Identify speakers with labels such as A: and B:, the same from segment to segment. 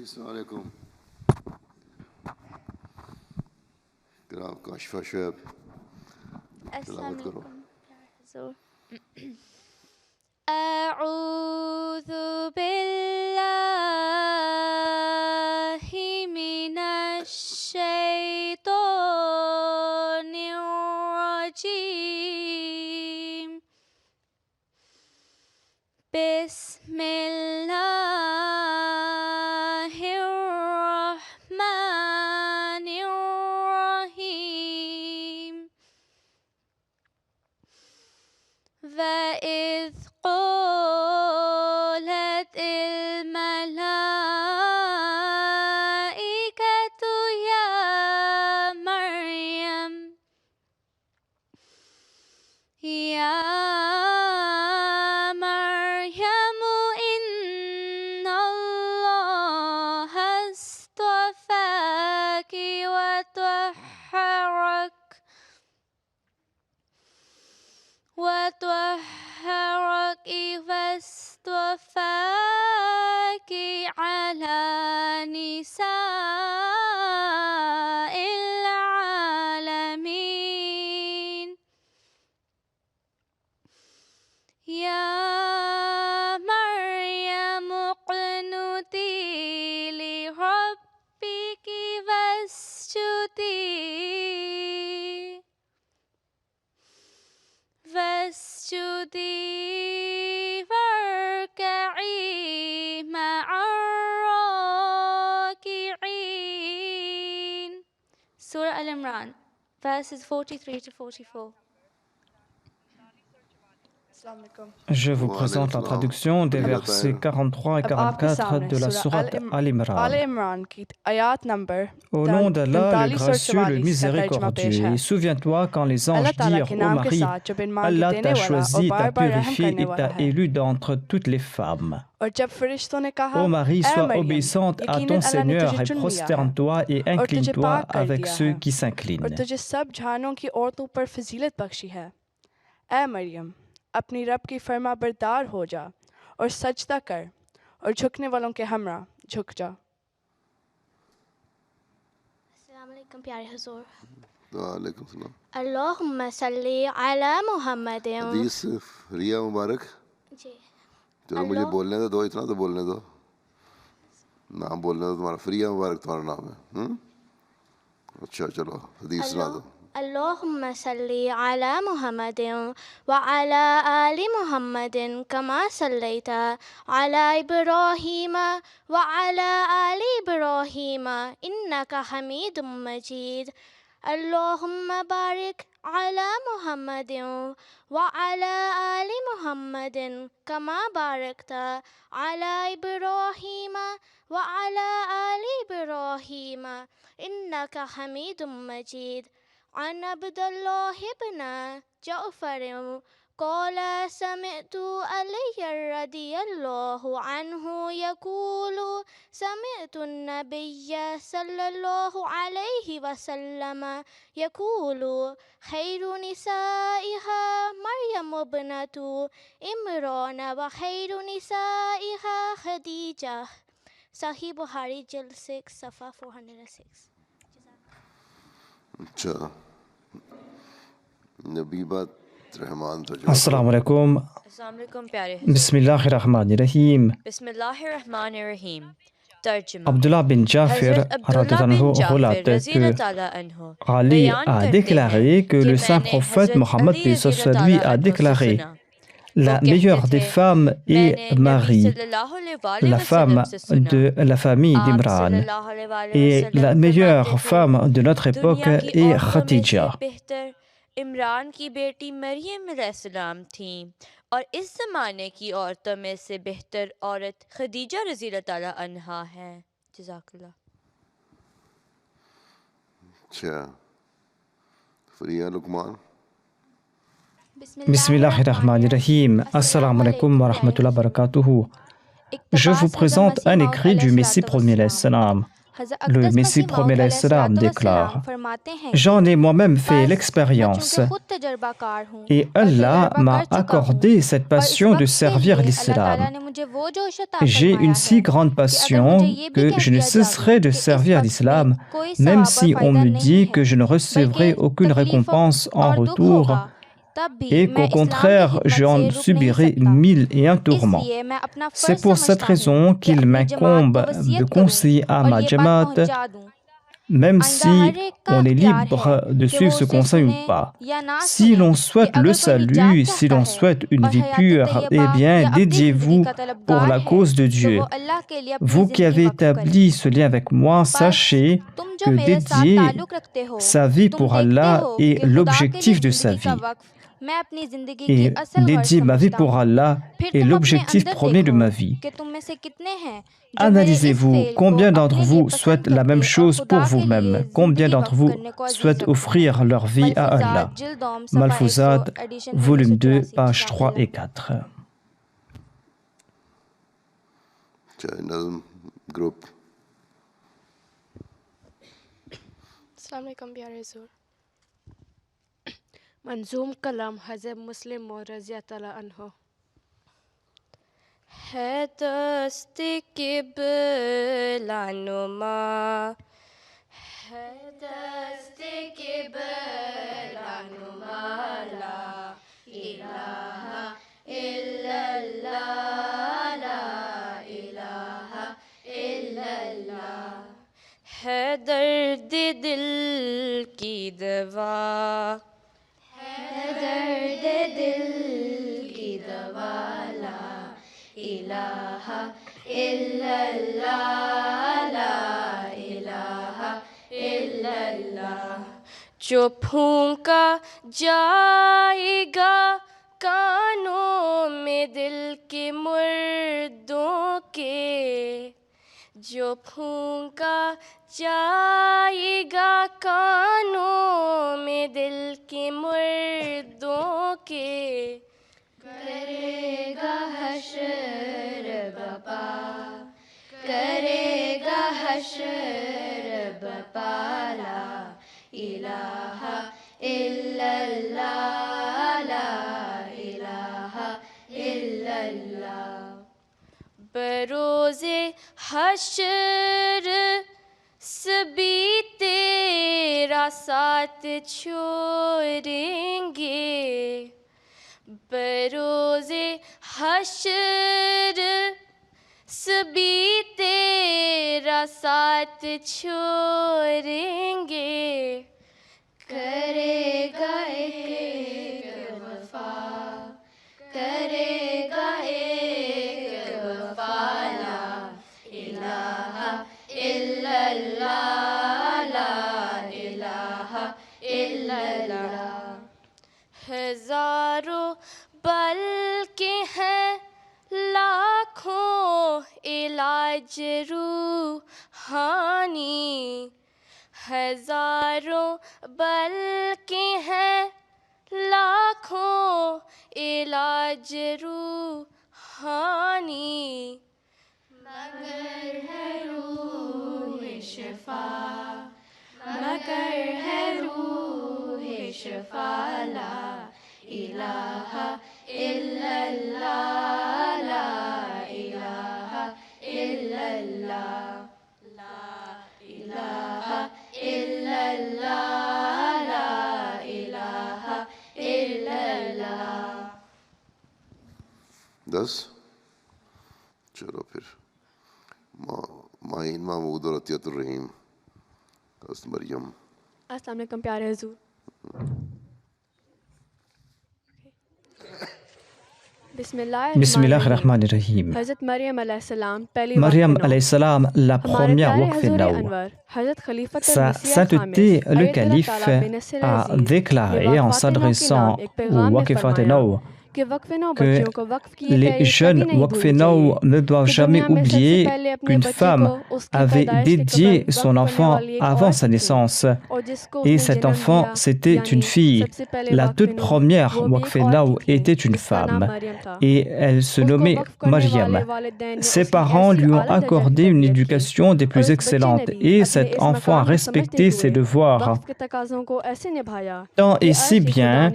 A: السلام علیکم. جناب کاشفہ شعیب تلاوت کرو.
B: اعوذ باللہ من الشیطان الرجیم. بسم اللہ الرحمن الرحیم. وَإِذْ قَالَتِ الْمَلَائِكَةُ يَا مَرْيَمُ إِنَّ اللَّهَ اصْطَفَاكِ وطهرك واصطفاك على نساء العالمين. يا مريم اقنتي لربك واسجدي واركعي مع الراكعين. Surah Al-Imran, verses 43 to 44.
C: Je vous présente la traduction des versets 43 et 44 de la sourate Al-Imran. Au nom d'Allah, le gracieux, le miséricordieux. Et souviens-toi quand les anges dirent au Marie, Allah t'a choisi, t'a purifié et t'a élu d'entre toutes les femmes. Ô Marie, sois obéissante à ton Seigneur et prosterne-toi et incline-toi avec ceux qui s'inclinent.
D: اپنی رب کی فرما بردار ہو جا اور سجدہ کر اور جھکنے والوں کے ہمراہ جھک جا.
B: السلام علیکم پیارے حضور.
A: وعلیکم السلام.
B: اللہم صلی علی محمد.
A: حدیث ریا مبارک.
B: جی
A: چلو مجھے بولنے دو اتنا تو بولنے دو. نام بولنے دو تمہارا. ریا مبارک تمہارا نام ہے. اچھا چلو حدیث سنا دو.
B: اللہم صلی علی محمد وعلی آل محمد کما صلیت علی ابراہیم وعلی آل ابراہیم انک حمید مجید. اللہم بارک علی محمد وعلی آل محمد کما بارکت علی ابراہیم وعلی آل ابراہیم انک حمید مجید. عن عبد الله بن جعفر قال سمعت علي رضي الله عنه يقول سمعت النبي صلى الله عليه وسلم يقول خير نسائها مريم ابنة عمران وخير نسائها خديجة. صحیح بخاری جلد 6 صفحہ 406.
A: اچھا نبی بات رحمان.
C: السلام علیکم.
E: السلام علیکم پیارے.
C: بسم اللہ الرحمن الرحیم.
E: بسم اللہ الرحمن الرحیم. ترجمہ.
C: Abdullah bin Jafir relate que Ali a déclaré que le saint prophète Mohammed lui a déclaré: la meilleure des femmes est Marie, la femme de la famille d'Imran, et la meilleure femme de notre époque est Khadija.
E: عمران کی بیٹی مریم علیہ السلام تھیں اور اس زمانے کی عورتوں میں سے بہتر عورت خدیجہ رضی اللہ تعالیٰ عنہا ہے. جزاک اللہ.
A: اچھا فریہ لقمان.
C: بسم اللہ الرحمن الرحیم. Assalamu alaikum wa rahmatullahi wa barakatuh. Je vous présente un écrit du Messie premier salam. Le Messie premier salam déclare: J'en ai moi-même fait l'expérience et Allah m'a accordé cette passion de servir l'islam. J'ai une si grande passion que je ne cesserai de servir l'islam, même si on me dit que je ne recevrai aucune récompense en retour et qu'au contraire, j'en subirai 1001 tourments. C'est pour cette raison qu'il m'incombe de conseiller à ma Jamaat, même si on est libre de suivre ce conseil ou pas. Si l'on souhaite le salut, si l'on souhaite une vie pure, eh bien, dédiez-vous pour la cause de Dieu. Vous qui avez établi ce lien avec moi, sachez que dédier sa vie pour Allah est l'objectif de sa vie. Et dédier ma vie pour Allah est l'objectif premier de ma vie. Analysez-vous, combien d'entre vous souhaitent la même chose pour vous-même? Combien d'entre vous souhaitent offrir leur vie à Allah? Malfouzat, volume 2, pages 3 et 4.
A: Groupe.
F: Assalamu alaikum pyare Huzur. منظوم کلام حضرت مسلم موعود رضی اللہ عنہ.
E: ہے دست قبلہ نما، ہے دست قبلہ نما، لا الہ الا اللہ، لا الہ الا اللہ. ہے درد دل کی دوا، درد دل کی دوا، لا الہ الا اللہ، لا الہ الا اللہ. جو پھونکا جائے گا کانوں میں دل کے مردوں کے، جو پھونکا جائے گا کانوں میں دل کے مردوں کے، کرے گا حشر بپا، کرے گا حشر بپا، لا الہ الا اللہ، لا الہ الا اللہ. بروز حشر سبھی تیرا ساتھ چھوڑیں گے، بروز حشر سبھی تیرا ساتھ چھوڑیں گے، کرے گا ایک وفا، کرے گا ایک وفا، لا الہ الا اللہ، لا الہ الا اللہ. ہزاروں بلکہ ہیں لاکھوں علاج روحانی، ہزاروں بلکہ ہیں لاکھوں علاج روحانی، مگر ہے روح شفا، مگر ہے روح شفا، لا الہ الا اللہ، لا الہ الا اللہ، لا الہ الا اللہ، لا الہ الا اللہ.
A: 10. چلو پھر معین محمود اور عطیت الرحیم. مریم.
F: السلام علیکم پیارے حضور. بسم
C: اللہ الرحمن الرحیم.
F: حضرت مریم علیہ السلام پہلی
C: Mariam alayhi salam, la première waqf Naou. Sa sainteté, le calife, a déclaré en s'adressant au Waqifat Naou que les jeunes Waqf-e-Naw ne doivent jamais oublier qu'une femme avait dédié son enfant avant sa naissance. Et cet enfant, c'était une fille. La toute première Waqf-e-Naw était une femme. Et elle se nommait Mariam. Ses parents lui ont accordé une éducation des plus excellentes. Et cet enfant a respecté ses devoirs. Tant et si bien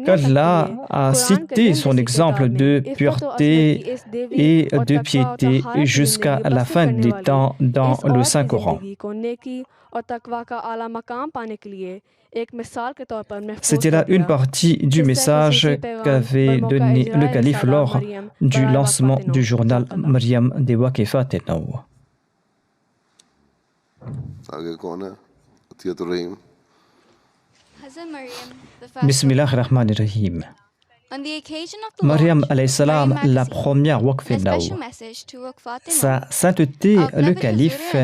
C: qu'Allah a cité son exemple de pureté et de piété jusqu'à la fin des temps dans le Saint-Coran. C'était là une partie du message qu'avait donné le calife lors du lancement du journal Mariam des Waqf-e-Naw. Bismillahir-Rahmanir-Rahim. Mariam alayhi salam, la première Waqf-e-Naw. Sa sainteté, le calife,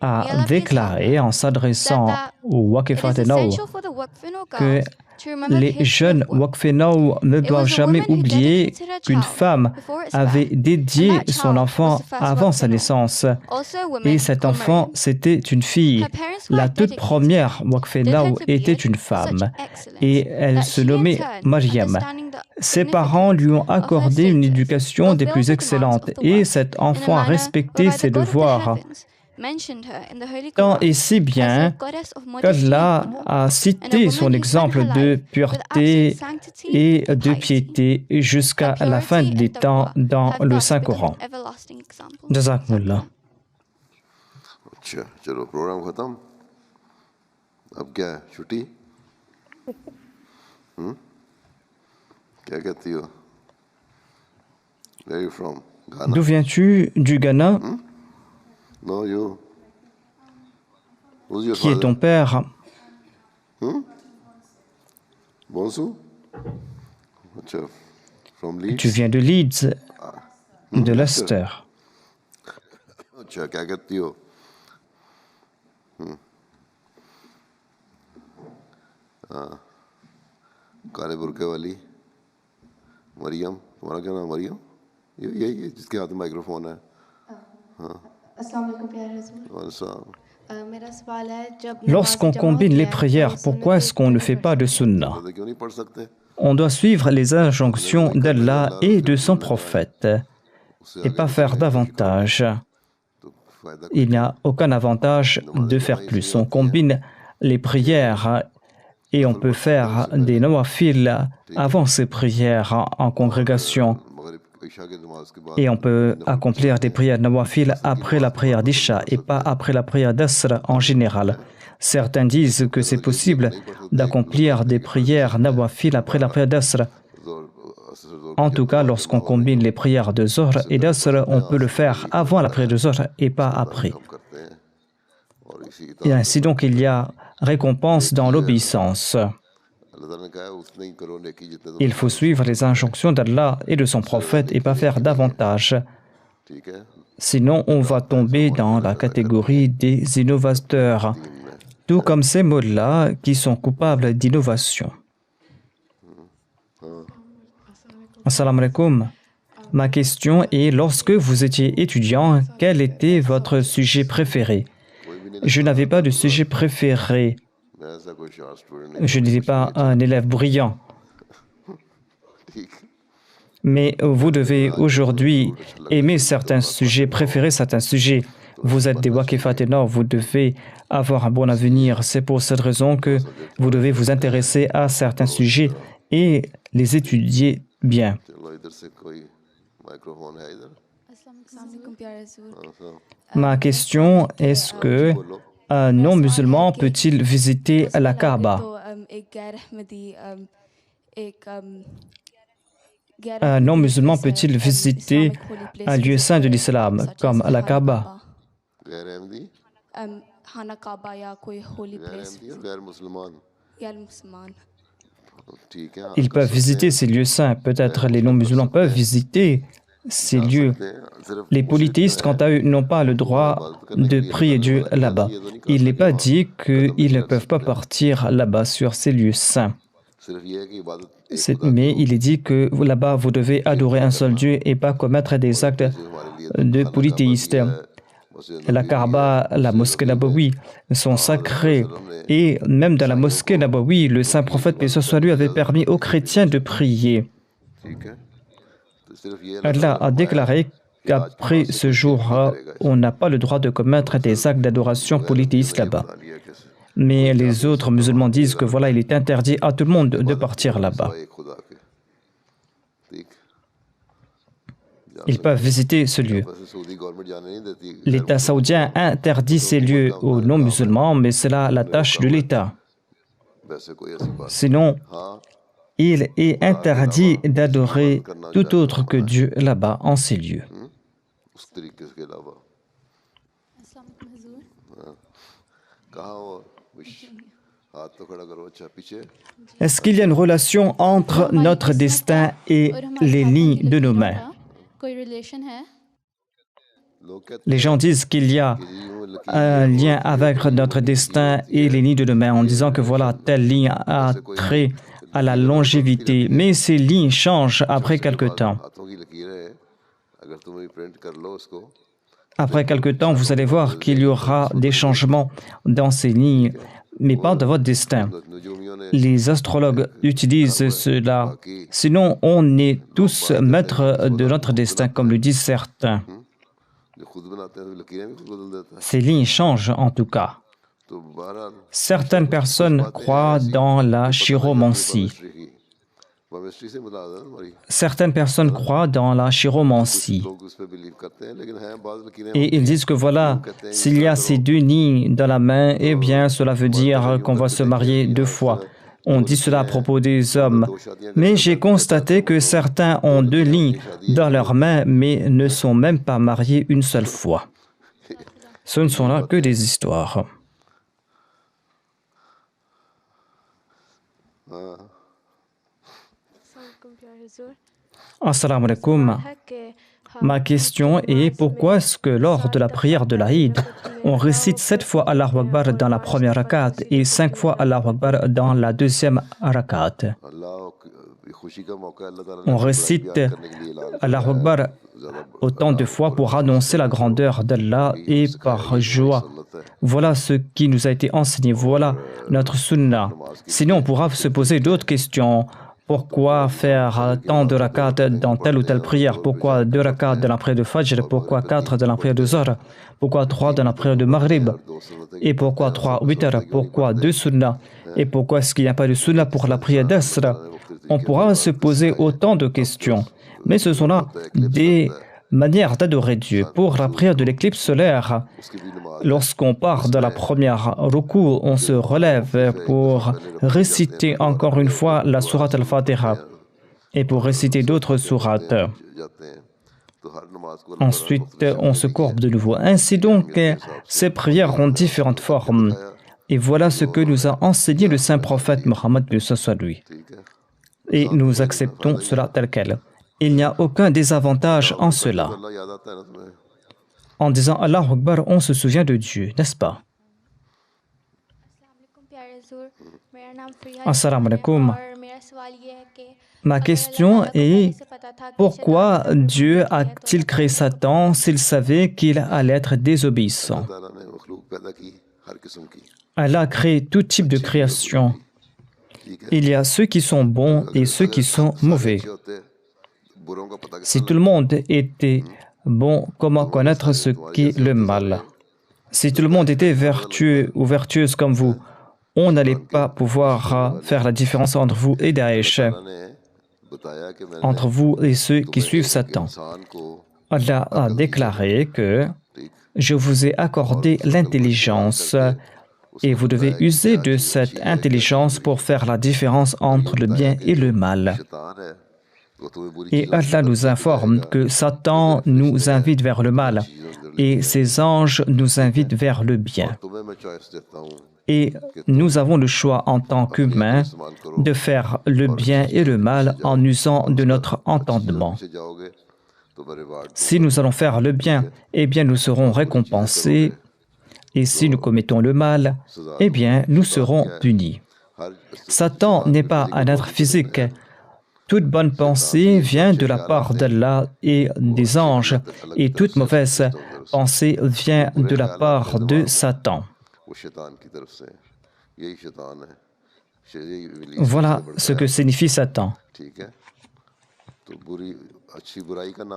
C: a déclaré en s'adressant au Waqf-e-Naw que les jeunes Waqf-e-Naw ne doivent jamais oublier qu'une femme avait dédié son enfant avant sa naissance. Et cet enfant, c'était une fille. La toute première Waqf-e-Naw était une femme. Et elle se nommait Mariam. Ses parents lui ont accordé une éducation des plus excellentes. Et cet enfant a respecté ses devoirs. Tant et si bien qu'Allah a cité son exemple de pureté et de piété jusqu'à la fin des temps dans le Saint-Coran. Jazakumullah.
A: चलो प्रोग्राम खत्म अब क्या है छुट्टी क्या कहती हो Where are you from? Ghana?
C: D'où viens-tu? Du Ghana?
A: No, you. Who's your
C: Qui est
A: father?
C: ton père?
A: Bonsu? अच्छा, from Leeds?
C: Tu viens de Leeds, de Leicester.
A: अच्छा, क्या कहती हो? काले बुर्के वाली मरियम, तुम्हारा क्या नाम मरियम? यही जिसके हाथ में माइक्रोफोन है.
C: Lorsqu'on combine les prières, pourquoi est-ce qu'on ne fait pas de sunnah?
A: क्यों नहीं पढ़ सकते?
C: On doit suivre les injonctions d'Allah et de son prophète et pas faire davantage. Il n'y a aucun avantage de faire plus. On combine les prières et on peut faire des nawafil avant ces prières en congrégation. Et on peut accomplir des prières nawafil après la prière d'Isha et pas après la prière d'Asr en général. Certains disent que c'est possible d'accomplir des prières nawafil après la prière d'Asr. En tout cas, lorsqu'on combine les prières de Zohr et d'Asr, on peut le faire avant la prière de Zohr et pas après. Et ainsi donc, il y a récompense dans l'obéissance. Il faut suivre les injonctions d'Allah et de son prophète et pas faire davantage. Sinon, on va tomber dans la catégorie des innovateurs, tout comme ces mots-là qui sont coupables d'innovation. Assalamu alaikum. Ma question est, lorsque vous étiez étudiant, quel était votre sujet préféré? Je n'avais pas de sujet préféré. Je n'étais pas un élève brillant. Mais vous devez aujourd'hui aimer certains sujets, préférer certains sujets. Vous êtes des Waqf-e-Naw, vous devez avoir un bon avenir. C'est pour cette raison que vous devez vous intéresser à certains sujets et les étudier bien. Ma question, est-ce que un non-musulman peut-il visiter la Kaaba? Un non-musulman peut-il visiter un lieu saint de l'islam, comme la Kaaba? Ils peuvent visiter ces lieux saints. Peut-être les non-musulmans peuvent visiter ces lieux. Les polythéistes, quant à eux, n'ont pas le droit de prier Dieu là-bas. Il n'est pas dit qu'ils ne peuvent pas partir là-bas sur ces lieux saints. Mais il est dit que là-bas, vous devez adorer un seul Dieu et pas commettre des actes de polythéistes. La Kaaba, la mosquée Nabawi sont sacrés. Et même dans la mosquée Nabawi, le saint prophète, paix soit lui, avait permis aux chrétiens de prier. Allah a déclaré qu'après ce jour, on n'a pas le droit de commettre des actes d'adoration polythéistes là-bas. Mais les autres musulmans disent que voilà, il est interdit à tout le monde de partir là-bas. Ils peuvent visiter ce lieu. L'État saoudien interdit ces lieux aux non-musulmans, mais c'est là la tâche de l'État. Sinon, il est interdit d'adorer tout autre que Dieu là-bas, en ces lieux. Est-ce qu'il y a une relation entre notre destin et les lignes de nos mains? Les gens disent qu'il y a un lien avec notre destin et les lignes de nos mains en disant que voilà, telle ligne a trait à la longévité. Mais ces lignes changent après quelque temps. Après quelque temps, vous allez voir qu'il y aura des changements dans ces lignes, mais pas dans votre destin. Les astrologues utilisent cela. Sinon, on est tous maîtres de notre destin, comme le disent certains. Ces lignes changent en tout cas. Certaines personnes croient dans la chiromancie. Certaines personnes croient dans la chiromancie. Et ils disent que voilà, s'il y a ces deux lignes dans la main, eh bien, cela veut dire qu'on va se marier 2 fois. On dit cela à propos des hommes. Mais j'ai constaté que certains ont 2 lignes dans leurs mains, mais ne sont même pas mariés une seule fois. Ce ne sont là que des histoires. Assalamu alaikum. Ma question est pourquoi est-ce que lors de la prière de l'Aïd, on récite 7 fois Allahu Akbar dans la première rakat et 5 fois Allahu Akbar dans la deuxième rakat? On récite Allahu Akbar autant de fois pour annoncer la grandeur d'Allah et par joie. Voilà ce qui nous a été enseigné. Voilà notre sunnah. Sinon, on pourra se poser d'autres questions. Pourquoi faire tant de rakats dans telle ou telle prière? Pourquoi 2 rakats dans la prière de Fajr? Pourquoi 4 dans la prière de Zohr? Pourquoi 3 dans la prière de Maghrib? Et pourquoi 3 witr? Pourquoi 2 sunnah? Et pourquoi est-ce qu'il n'y a pas de sunnah pour la prière d'Asr? On pourra se poser autant de questions. Mais ce sont là des manières d'adorer Dieu. Pour la prière de l'éclipse solaire, lorsqu'on part de la première ruku, on se relève pour réciter encore une fois la sourate al-Fatiha et pour réciter d'autres sourates. Ensuite, on se courbe de nouveau. Ainsi donc, ces prières ont différentes formes. Et voilà ce que nous a enseigné le saint prophète Mohammed, que ce soit lui. Et nous acceptons cela tel quel. Il n'y a aucun désavantage en cela. En disant Allahu Akbar, on se souvient de Dieu, n'est-ce pas? Assalamu alaikum. Ma question est pourquoi Dieu a-t-il créé Satan s'il savait qu'il allait être désobéissant? Allah a créé tout type de création. Il y a ceux qui sont bons et ceux qui sont mauvais. Si tout le monde était bon, comment connaître ce qu'est le mal? Si tout le monde était vertueux ou vertueuse comme vous, on n'allait pas pouvoir faire la différence entre vous et Daesh, entre vous et ceux qui suivent Satan. Allah a déclaré que je vous ai accordé l'intelligence et vous devez user de cette intelligence pour faire la différence entre le bien et le mal. Et Allah nous informe que Satan nous invite vers le mal et ses anges nous invitent vers le bien. Et nous avons le choix en tant qu'humains de faire le bien et le mal en usant de notre entendement. Si nous allons faire le bien, eh bien nous serons récompensés. Et si nous commettons le mal, eh bien nous serons punis. Satan n'est pas un être physique. Toute bonne pensée vient de la part d'Allah et des anges, et toute mauvaise pensée vient de la part de Satan. Voilà ce que signifie Satan.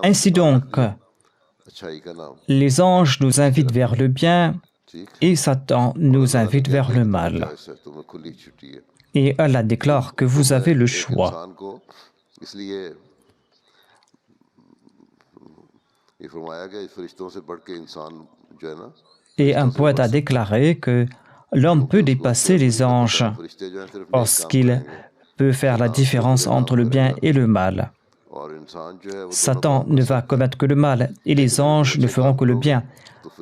C: Ainsi donc, les anges nous invitent vers le bien et Satan nous invite vers le mal. Et Allah déclare que vous avez le choix. Et un poète a déclaré que l'homme peut dépasser les anges parce qu'il peut faire la différence entre le bien et le mal. Satan ne va commettre que le mal et les anges ne feront que le bien.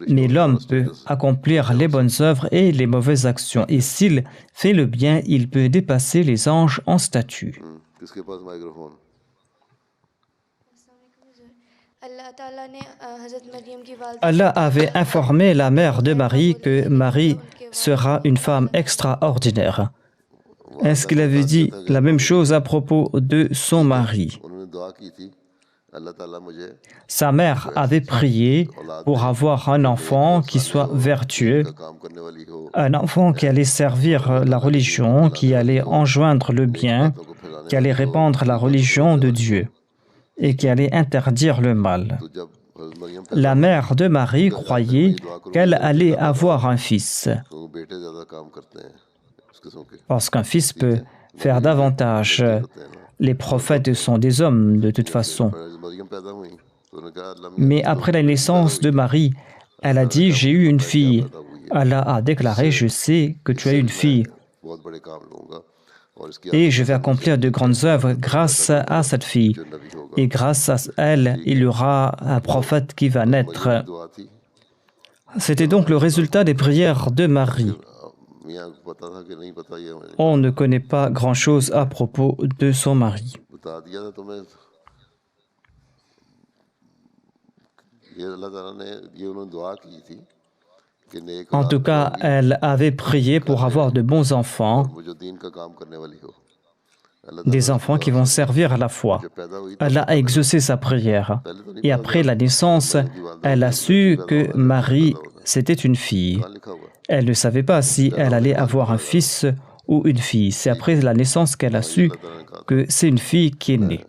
C: Mais l'homme peut accomplir les bonnes œuvres et les mauvaises actions. Et s'il fait le bien, il peut dépasser les anges en statut. Allah avait informé la mère de Marie que Marie sera une femme extraordinaire. Est-ce qu'il avait dit la même chose à propos de son mari? Sa mère avait prié pour avoir un enfant qui soit vertueux, un enfant qui allait servir la religion, qui allait enjoindre le bien, qui allait répandre la religion de Dieu et qui allait interdire le mal. La mère de Marie croyait qu'elle allait avoir un fils, parce qu'un fils peut faire davantage. Les prophètes sont des hommes de toute façon. Mais après la naissance de Marie, elle a dit « J'ai eu une fille ». Allah a déclaré « Je sais que tu as une fille et je vais accomplir de grandes œuvres grâce à cette fille. Et grâce à elle, il y aura un prophète qui va naître. » C'était donc le résultat des prières de Marie. On ne connaît pas grand-chose à propos de son mari. En tout cas, elle avait prié pour avoir de bons enfants, des enfants qui vont servir à la foi. Elle a exaucé sa prière. Et après la naissance, elle a su que Marie, c'était une fille. Elle ne savait pas si elle allait avoir un fils ou une fille. C'est après la naissance qu'elle a su que c'est une fille qui est née.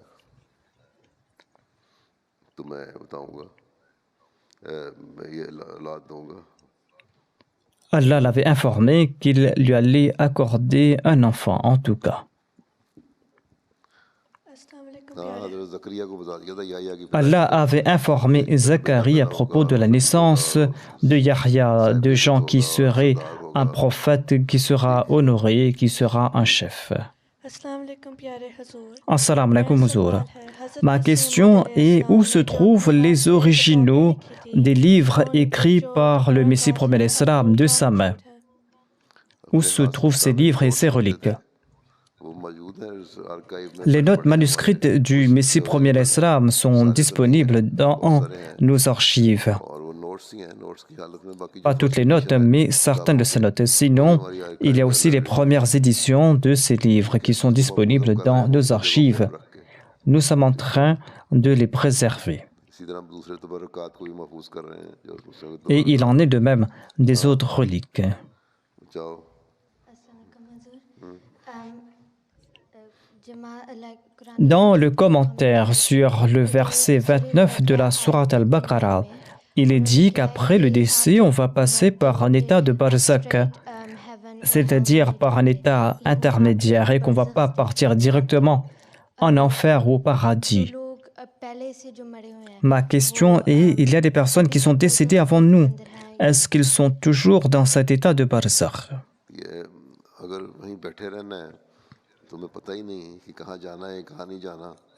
C: Allah l'avait informé qu'il lui allait accorder un enfant, en tout cas. Allah avait informé Zacharie à propos de la naissance de Yahya, de Jean qui serait un prophète, qui sera honoré, qui sera un chef. Assalamu alaikum Huzour. Ma question est où se trouvent les originaux des livres écrits par le Messie premier l'Islam de sa main? Où se trouvent ces livres et ces reliques? Les notes manuscrites du Messie premier l'Islam sont disponibles dans nos archives. Pas toutes les notes, mais certaines de ces notes. Sinon, il y a aussi les premières éditions de ces livres qui sont disponibles dans nos archives. Nous sommes en train de les préserver. Et il en est de même des autres reliques. Dans le commentaire sur le verset 29 de la sourate Al-Baqarah, il est dit qu'après le décès, on va passer par un état de barzakh, c'est-à-dire par un état intermédiaire, et qu'on ne va pas partir directement en enfer ou au paradis. Ma question est, il y a des personnes qui sont décédées avant nous. Est-ce qu'ils sont toujours dans cet état de barzakh?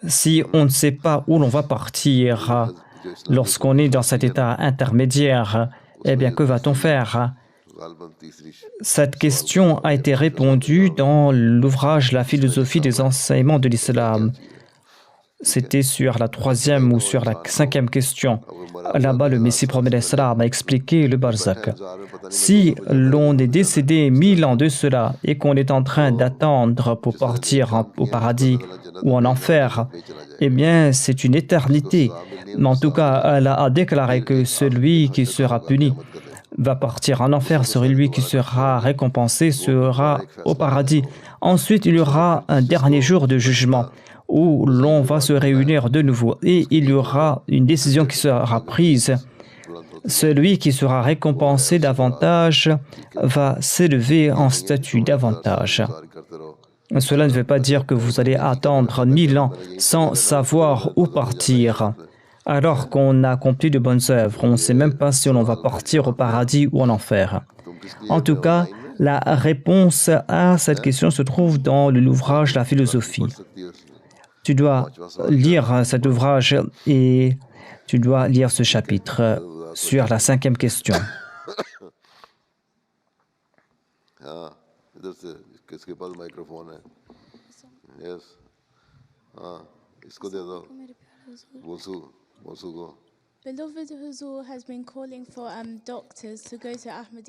C: Si on ne sait pas où l'on va partir lorsqu'on est dans cet état intermédiaire, eh bien, que va-t-on faire? Cette question a été répondue dans l'ouvrage La philosophie des enseignements de l'islam. C'était sur la 3e ou sur la 5e question. Là-bas, le Messie promet a expliqué le barzak. Si l'on est décédé 1000 ans de cela et qu'on est en train d'attendre pour partir au paradis ou en enfer, eh bien, c'est une éternité. Mais en tout cas, Allah a déclaré que celui qui sera puni va partir en enfer, celui qui sera récompensé sera au paradis. Ensuite, il y aura un dernier jour de jugement où l'on va se réunir de nouveau et il y aura une décision qui sera prise. Celui qui sera récompensé davantage va s'élever en statut davantage. Cela ne veut pas dire que vous allez attendre 1000 ans sans savoir où partir. Alors qu'on a accompli de bonnes œuvres, on ne sait même pas si on va partir au paradis ou en enfer. En tout cas, la réponse à cette question se trouve dans l'ouvrage La philosophie. Tu dois lire cet ouvrage et tu dois lire ce chapitre sur la 5e question.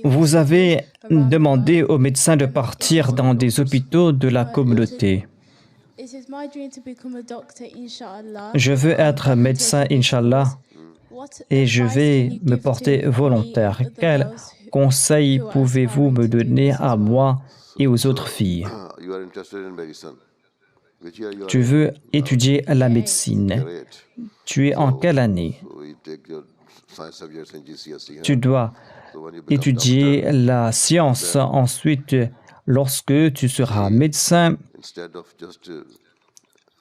C: Vous avez demandé aux médecins de partir dans des hôpitaux de la communauté. Je veux être médecin, Inch'Allah, et je vais me porter volontaire. Quel conseil pouvez-vous me donner à moi et aux autres filles? Tu veux étudier la médecine. Tu es en quelle année? Tu dois étudier la science. Ensuite, lorsque tu seras médecin,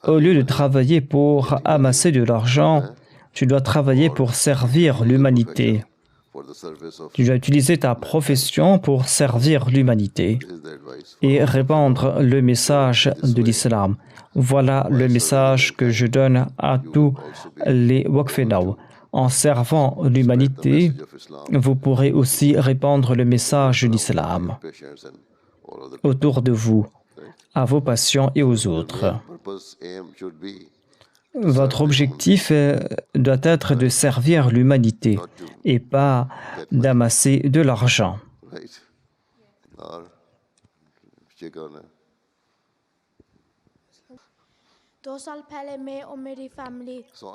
C: au lieu de travailler pour amasser de l'argent, tu dois travailler pour servir l'humanité. Tu dois utiliser ta profession pour servir l'humanité et répandre le message de l'islam. Voilà le message que je donne à tous les Waqfenaw. En servant l'humanité, vous pourrez aussi répandre le message de l'islam autour de vous, à vos patients et aux autres. Votre objectif doit être de servir l'humanité et pas d'amasser de l'argent.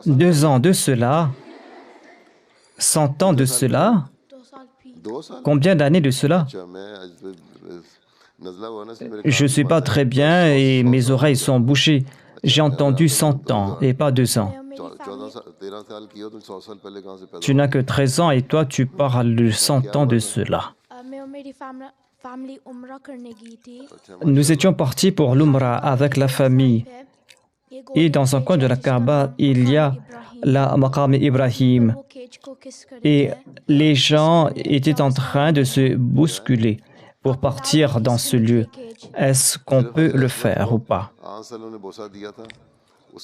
C: 2 ans de cela, 100 ans de cela, combien d'années de cela? Je ne suis pas très bien et mes oreilles sont bouchées. J'ai entendu 100 ans et pas 2 ans. Tu n'as que 13 ans et toi tu parles de 100 ans de cela. Nous étions partis pour l'Umrah avec la famille. Et dans un coin de la Kaaba, il y a la Maqam Ibrahim. Et les gens étaient en train de se bousculer pour partir dans ce lieu. Est-ce qu'on peut le faire ou pas?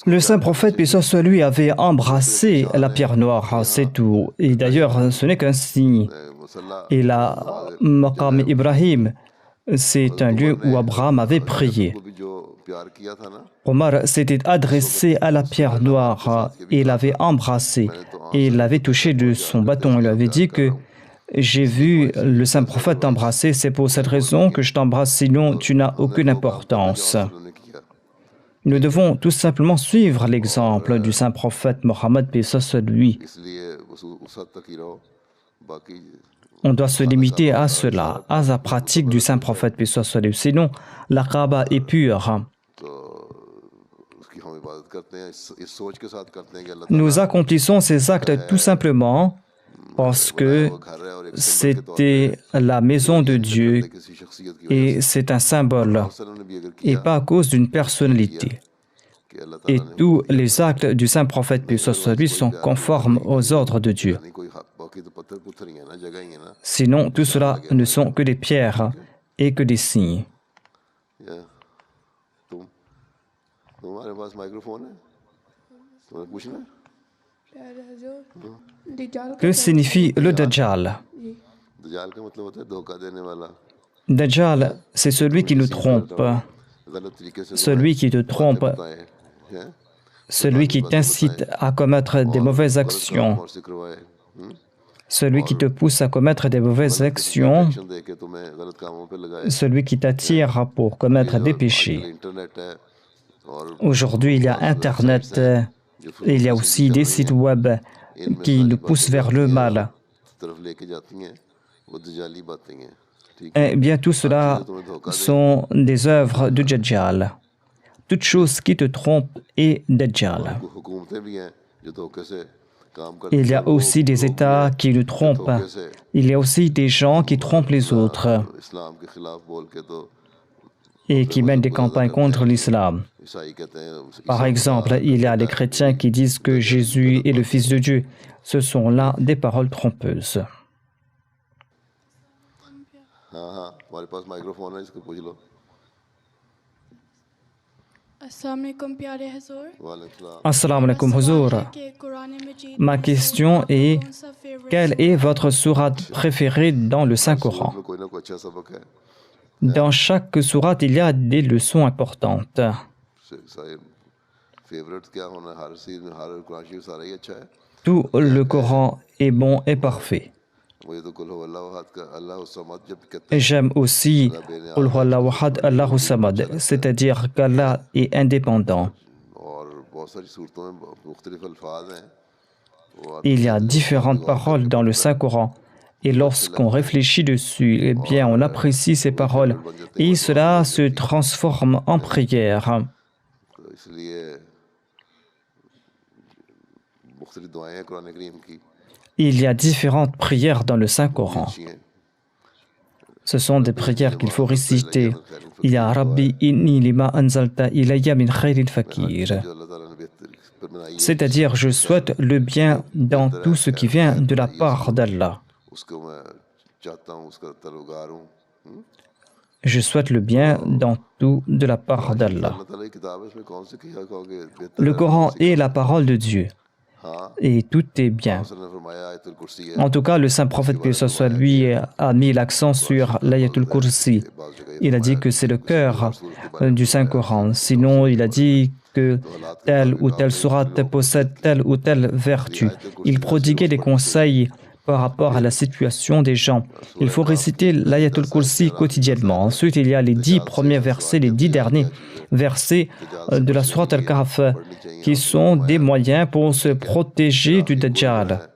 C: Le saint prophète, paix soit lui, avait embrassé la pierre noire, c'est tout. Et d'ailleurs, ce n'est qu'un signe. Et la Maqam Ibrahim, c'est un lieu où Abraham avait prié. Omar s'était adressé à la pierre noire et l'avait embrassée et l'avait touché de son bâton. Il avait dit que j'ai vu le saint prophète t'embrasser, c'est pour cette raison que je t'embrasse, sinon tu n'as aucune importance. Nous devons tout simplement suivre l'exemple du saint prophète Mohammed, paix soit lui. On doit se limiter à cela, à la pratique du saint prophète, paix soit lui. Sinon, la Kaaba est pure. Nous accomplissons ces actes tout simplement parce que c'était la maison de Dieu et c'est un symbole et pas à cause d'une personnalité. Et tous les actes du saint prophète, paix soit lui, sont conformes aux ordres de Dieu. Sinon, tout cela ne sont que des pierres et que des signes. Que signifie le Dajjal? Dajjal, c'est celui qui nous trompe. Celui qui te trompe. celui qui t'incite à commettre des mauvaises actions, celui qui te pousse à commettre des mauvaises actions, celui qui t'attire pour commettre des péchés. Aujourd'hui, il y a Internet, il y a aussi des sites web qui nous poussent vers le mal. Eh bien, tout cela sont des œuvres de Dajjal. Toute chose qui te trompe est Dajjal. Il y a aussi des États qui nous trompent. Il y a aussi des gens qui trompent les autres et qui mènent des campagnes contre l'islam. Par exemple, il y a les chrétiens qui disent que Jésus est le Fils de Dieu. Ce sont là des paroles trompeuses. Assalamu alaikum Huzour. Ma question est, quelle est votre sourate préférée dans le Saint-Coran? Dans chaque sourate, il y a des leçons importantes. Tout le Coran est bon et parfait. Et j'aime aussi Qul huwallahu ahad, Allahu samad, c'est-à-dire qu'Allah est indépendant. Il y a différentes paroles dans le Saint-Coran. Et lorsqu'on réfléchit dessus, eh bien, on apprécie ces paroles. Et cela se transforme en prière. Il y a différentes prières dans le Saint-Coran. Ce sont des prières qu'il faut réciter. Il y a Rabbi inni lima anzalta ilayya min khayril fakir. C'est-à-dire, je souhaite le bien dans tout ce qui vient de la part d'Allah. Je souhaite le bien dans tout de la part d'Allah. Le Coran est la parole de Dieu. Et tout est bien. En tout cas, le saint prophète, paix soit lui, a mis l'accent sur l'Ayatul Kursi. Il a dit que c'est le cœur du Saint-Coran. Sinon, il a dit que telle ou telle sourate possède telle ou telle vertu. Il prodiguait des conseils par rapport à la situation des gens. Il faut réciter l'Ayatul Kursi quotidiennement. Ensuite, il y a les 10 premiers versets, les 10 derniers versets de la sourate Al-Kahf, qui sont des moyens pour se protéger du Dajjal.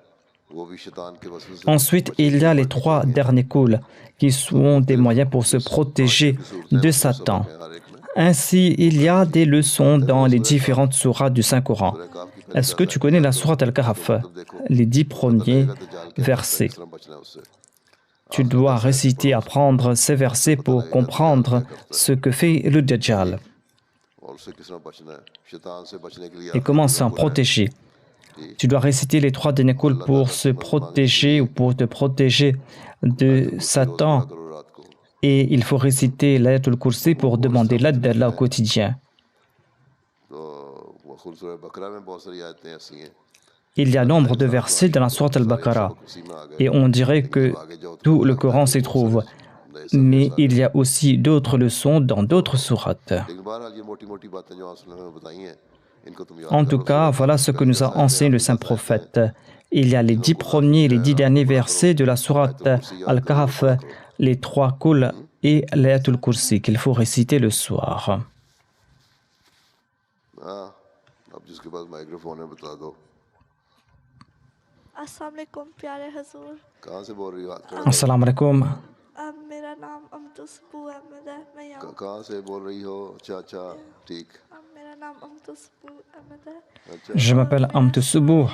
C: Ensuite, il y a les 3 derniers couls, qui sont des moyens pour se protéger de Satan. Ainsi, il y a des leçons dans les différentes sourates du Saint-Coran. Est-ce que tu connais la sourate Al-Kahf, les 10 premiers versets? Tu dois réciter, apprendre ces versets pour comprendre ce que fait le Dajjal et comment s'en protéger. Tu dois réciter les 3 derniers couls pour se protéger ou pour te protéger de Satan. Et il faut réciter l'Ayatul Kursi pour demander l'aide d'Allah au quotidien. Il y a nombre de versets dans la sourate Al-Baqarah et on dirait que tout le Coran s'y trouve. Mais il y a aussi d'autres leçons dans d'autres sourates. En tout cas, voilà ce que nous a enseigné le saint prophète. Il y a les 10 premiers et les 10 derniers versets de la sourate Al-Kahf, les 3 couls et l'Ayatul Kursi qu'il faut réciter le soir. Assalamu alaikum.
G: मेरा नाम अमतु सुब्बू अहमद है मैं यहाँ
A: कहाँ से बोल रही हो? अच्छा अच्छा ठीक
G: मेरा नाम अमतु सुब्बू अहमद है
C: Je m'appelle Amtu Subuh.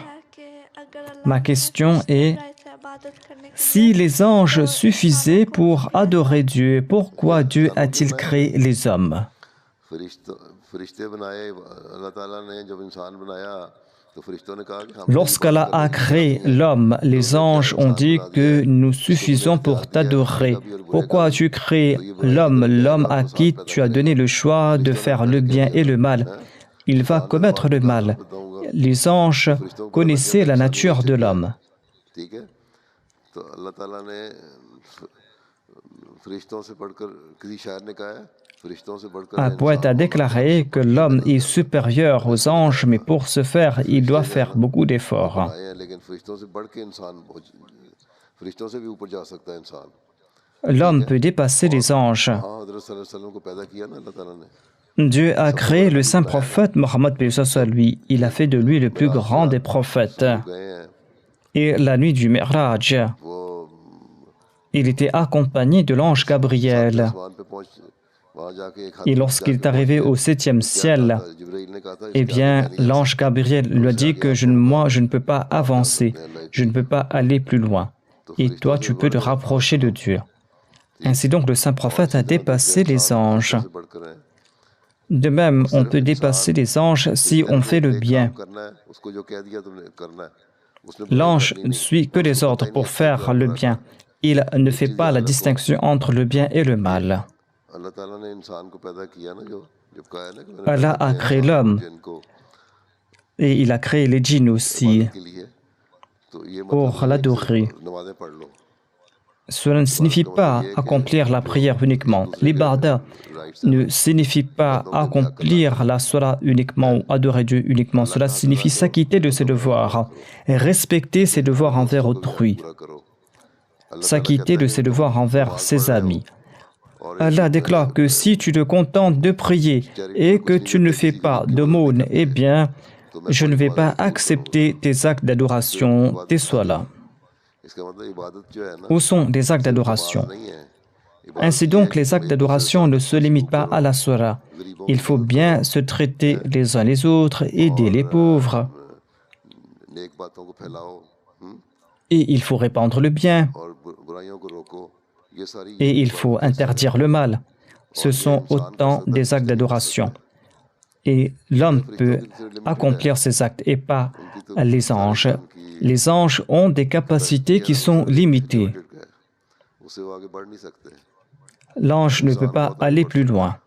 C: Ma question est, si les anges suffisaient pour adorer Dieu, pourquoi Dieu a-t-il créé les hommes? Lorsqu'Allah a créé l'homme, les anges ont dit que nous suffisons pour t'adorer. Pourquoi as-tu créé l'homme, l'homme à qui tu as donné le choix de faire le bien et le mal? Il va commettre le mal. Les anges connaissaient la nature de l'homme. Un poète a déclaré que l'homme est supérieur aux anges, mais pour ce faire, il doit faire beaucoup d'efforts. L'homme peut dépasser les anges. Dieu a créé le saint prophète Mohammed paix soit lui. Il a fait de lui le plus grand des prophètes. Et la nuit du Mi'raj, il était accompagné de l'ange Gabriel. Et lorsqu'il est arrivé au 7e ciel, eh bien, l'ange Gabriel lui a dit que moi, je ne peux pas avancer, je ne peux pas aller plus loin. Et toi, tu peux te rapprocher de Dieu. Ainsi donc, le saint prophète a dépassé les anges. De même, on peut dépasser les anges si on fait le bien. L'ange ne suit que les ordres pour faire le bien. Il ne fait pas la distinction entre le bien et le mal. Allah a créé l'homme et il a créé les djinns aussi pour l'adorer. Cela ne signifie pas accomplir la prière uniquement. L'ibadah ne signifie pas accomplir la salat uniquement ou adorer Dieu uniquement. Cela signifie s'acquitter de ses devoirs et respecter ses devoirs envers autrui. S'acquitter de ses devoirs envers ses amis. Allah déclare que si tu te contentes de prier et que tu ne fais pas d'aumône, eh bien, je ne vais pas accepter tes actes d'adoration, tes salats. Où sont les actes d'adoration? Ainsi donc, les actes d'adoration ne se limitent pas à la salat. Il faut bien se traiter les uns les autres, aider les pauvres. Et il faut répandre le bien. Et il faut interdire le mal. Ce sont autant des actes d'adoration. Et l'homme peut accomplir ces actes et pas les anges. Les anges ont des capacités qui sont limitées. L'ange ne peut pas aller plus loin.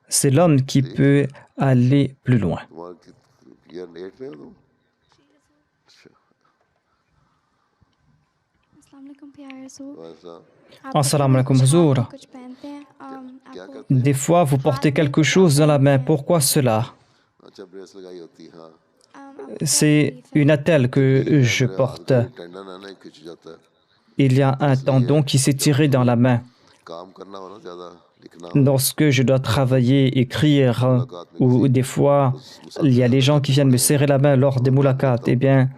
C: C'est l'homme qui peut aller plus loin. Assalamu alaikum Huzour. Des fois, vous portez quelque chose dans la main. Pourquoi cela? C'est une attelle que je porte. Il y a un tendon qui s'est tiré dans la main. Lorsque je dois travailler, écrire, ou des fois, il y a des gens qui viennent me serrer la main lors des moulakats, eh bien,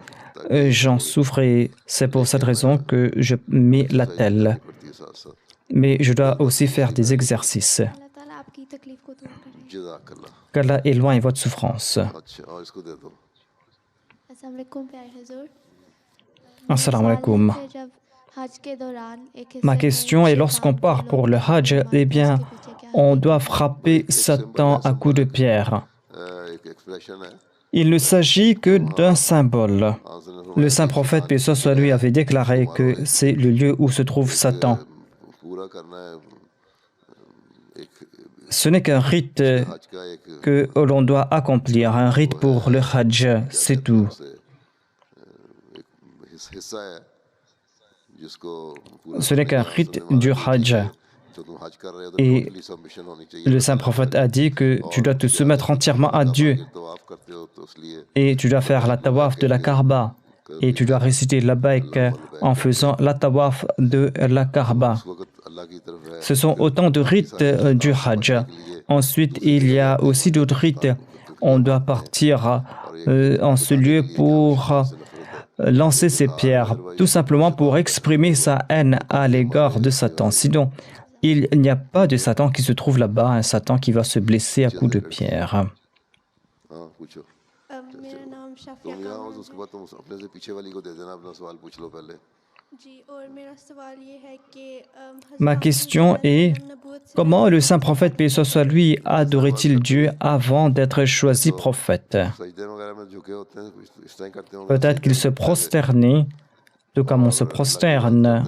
C: j'en souffre et c'est pour cette raison que je mets l'attelle. Mais je dois aussi faire des exercices. Qu'Allah éloigne votre souffrance. Assalamu alaikum. Ma question est, lorsqu'on part pour le Hajj, eh bien, on doit frapper Satan à coups de pierre. Il ne s'agit que d'un symbole. Le saint prophète, paix soit lui, avait déclaré que c'est le lieu où se trouve Satan. Ce n'est qu'un rite que l'on doit accomplir, un rite pour le Hajj, c'est tout. Ce n'est qu'un rite du Hajj. Et le saint prophète a dit que tu dois te soumettre entièrement à Dieu. Et tu dois faire la tawaf de la Kaaba. Et tu dois réciter la baïk en faisant la tawaf de la Kaaba. Ce sont autant de rites du Hajj. Ensuite, il y a aussi d'autres rites. On doit partir en ce lieu pour lancer ses pierres, tout simplement pour exprimer sa haine à l'égard de Satan. Sinon, il n'y a pas de Satan qui se trouve là-bas, un Satan qui va se blesser à coups de pierre. Ma question est, comment le saint prophète, paix soit lui, adorait-il Dieu avant d'être choisi prophète? Peut-être qu'il se prosternait, tout comme on se prosterne.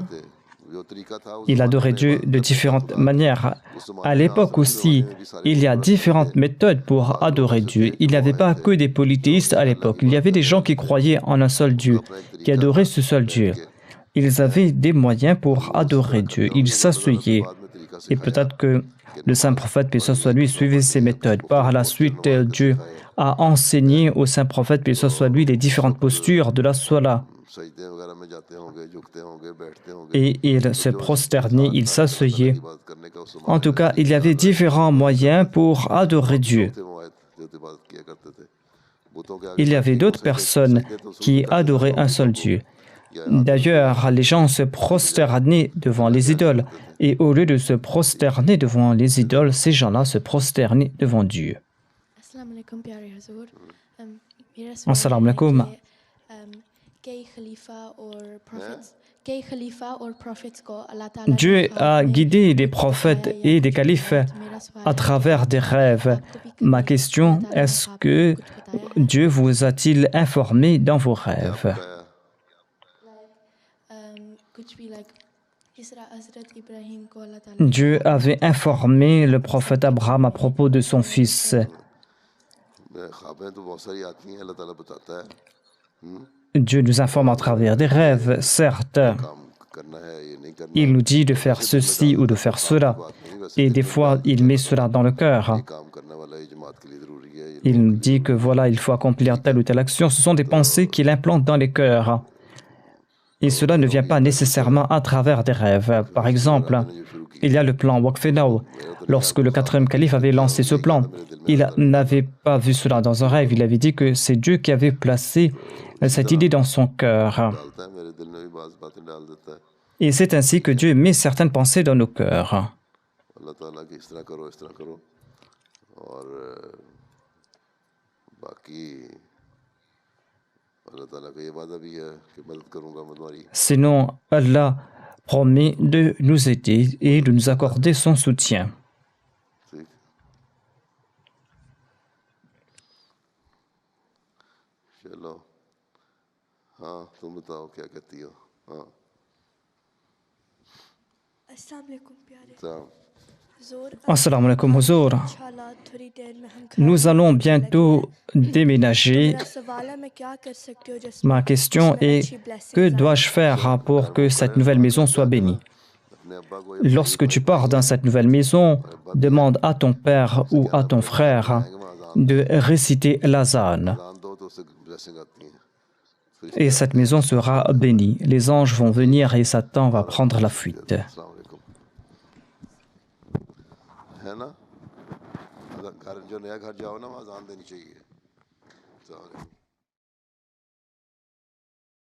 C: Il adorait Dieu de différentes manières. À l'époque aussi, il y a différentes méthodes pour adorer Dieu. Il n'y avait pas que des polythéistes à l'époque. Il y avait des gens qui croyaient en un seul Dieu, qui adoraient ce seul Dieu. Ils avaient des moyens pour adorer Dieu. Ils s'asseyaient. Et peut-être que Le saint prophète, paix soit lui, suivait ces méthodes. Par la suite, Dieu a enseigné au saint prophète, paix soit lui, les différentes postures de la Salat. Et il se prosternait, il s'asseyait. En tout cas, il y avait différents moyens pour adorer Dieu. Il y avait d'autres personnes qui adoraient un seul Dieu. D'ailleurs, les gens se prosternaient devant les idoles. Et au lieu de se prosterner devant les idoles, ces gens-là se prosternaient devant Dieu. Assalamu alaikum. Dieu a guidé des prophètes et des califes à travers des rêves. Ma question, est-ce que Dieu vous a-t-il informé dans vos rêves? Dieu avait informé le prophète Abraham à propos de son fils. Dieu nous informe à travers des rêves, certes. Il nous dit de faire ceci ou de faire cela. Et des fois, il met cela dans le cœur. Il nous dit que voilà, il faut accomplir telle ou telle action. Ce sont des pensées qu'il implante dans les cœurs. Et cela ne vient pas nécessairement à travers des rêves. Par exemple, il y a le plan Waqf Now. Lorsque le 4e calife avait lancé ce plan, il n'avait pas vu cela dans un rêve. Il avait dit que c'est Dieu qui avait placé cette idée dans son cœur. Et c'est ainsi que Dieu met certaines pensées dans nos cœurs. Sinon, Allah promet de nous aider et de nous accorder son soutien. Assalamu alaikum, Huzur. Nous allons bientôt déménager. Ma question est, que dois-je faire pour que cette nouvelle maison soit bénie? Lorsque tu pars dans cette nouvelle maison, demande à ton père ou à ton frère de réciter l'azan. Et cette maison sera bénie. Les anges vont venir et Satan va prendre la fuite.
A: है ना घर जो नया घर जाओ ना वहाँ अजान देनी चाहिए।